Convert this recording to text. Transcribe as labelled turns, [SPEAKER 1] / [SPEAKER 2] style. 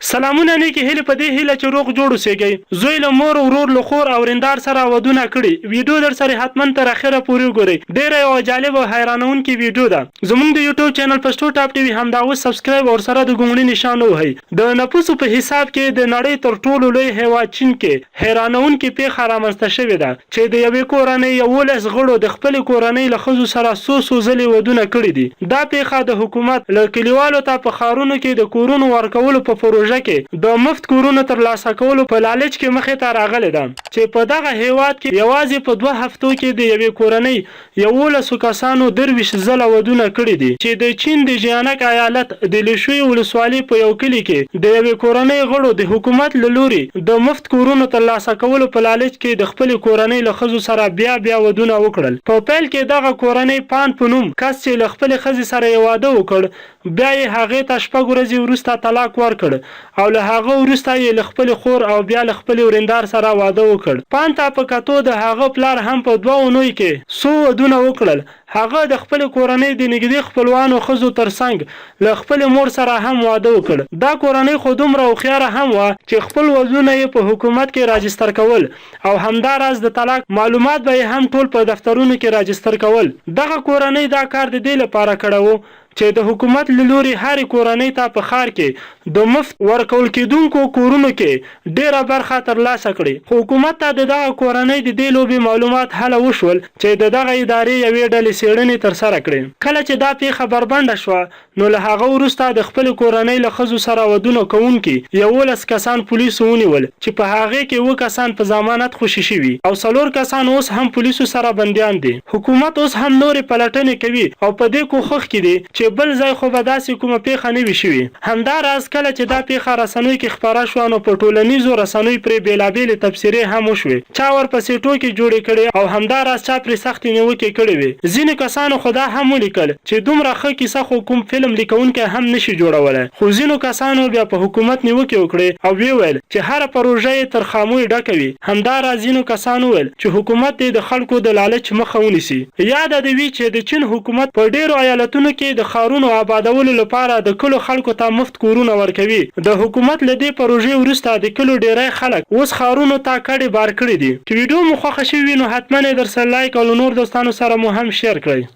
[SPEAKER 1] سلامونه نیکی هیله په دې هیله چې روغ جوړ اوسئ. زوی له مور ورور له خور او رندار سره ودونه کړي. ویډیو در سره حتما تر اخره پورې وګورئ. ډیره یو جالب او حیرانونکې ویډیو ده. زموږ د یوټیوب چینل پښتو ټاپ ټي وي همدا اوس سبسکرایب او سره د ګونګړي نشان ووهئ. د نفوسو په حساب کې د نړۍ تر ټولو لوی هیواد چین کې حیرانونکې پیښه رامنځته شوې ده چې د یوې کورنۍ 11 غړو د خپل کورنۍ له ښځو سره څو ځلې ودونه کړي دي. دا پیښه د حکومت له کلیوالو ته په ښارونو کې د کورونو ورکولو په پروژه کې د مفت کورونو ترلاسه کولو په لالچ کې مخې ته راغلې ده چې په دغه هیواد کې یوازې په 2 هفتو کې د یوې کورنۍ 11 کسانو 23 ځله ودونه کړي دي چې د چین د جیانګ ایالت د لیشوی ولسوالۍ په یو کلي کې د یوې کورنۍ غړو د حکومت له لوري د مفت کورونو ترلاسه کولو په لالچ کې د خپل کورنۍ له ښځو سره بیا ودونه وکړل. په پیل کې دغه کورنۍ پان په نوم کس چې له خپل ښځې سره واده وکړ بیا یې هغې ته 6 ورځې وروسته طلاق ورکړ او له هغه وروسته یې له خپل خور او بیا له خپل ورندار سره واده وکړ. پان ته په کتو د هغه پلار هم په 2 اونۍ کې څو ودونه وکړل. هغه د خپل کورنۍ د نږدې خپلوانو ښځو ترڅنګ له خپل مور سره هم واده وکړ. دا کورنۍ خو دومره هوښیاره هم وه چې خپل ودونه یې په حکومت کې راجستر کول او همداراز د طلاق معلومات به یې هم ټول په دفترونو کې راجستر کول. دغه کورنۍ دا کار د دې لپاره کړی و چې د حکومت له لوري هر کورنۍ ته په ښار کې د مفت ورکول کېدونکو کورونو کې ډیره برخه ترلاسه کړي. خو حکومت ته د دغه کورنۍ د دې لوبې معلومات هله وشول چې د دغه ادارې یوې ډلې څېړنې ترسره کړې. کله چې دا پیښه بربنډه شوه نو له هغه وروسته د خپل کورنۍ له ښځو سره ودونه کوونکي 11 کسان پولیسو ونیول چې په هغې کې 7 کسان په ضمانت خوشي شوي او 4 کسان اوس هم پولیسو سره بندیان دي. حکومت اوس هم نورې پلټنې کوي او په دې کوښښ کې دی چې بل ځای خو به داسې کومه پیښه نه وي شوې. همداراز کله چې دا پیښه رسنیو کې خپره شوه نو په ټولنیزو رسنیو پرې بېلابېلې تبصرې هم وشوې. چا ورپسې ټوکې جوړې کړې او همداراز چا پرې سختې نیوکې کړې وې. ځینې کسانو خو دا هم ولیکل چې دومره ښه کیسه خو کوم فلم لیکونکی هم نشي جوړولی. خو ځینو کسانو بیا په حکومت نیوکې وکړې او ویل چې هره پروژه یې تر خاموی ډکه وي. همداراز ځینو کسانو ویل چې حکومت دې د خلکو د لالچ مخه ونیسي. یاد دې وي چې د چین حکومت په ډیرو ایالتونو کې د ښارونو آبادولو لپاره د کلو خلکو ته مفت کورونه ورکوي. د حکومت له دې پروژې وروسته د کلو ډیری خلک اوس ښارونو ته کډې بار کړي دي. که ویډیو مو خوښه شوې وي نو حتما یې در سره لایک او له نور دوستانو سره مو هم شیر کړئ.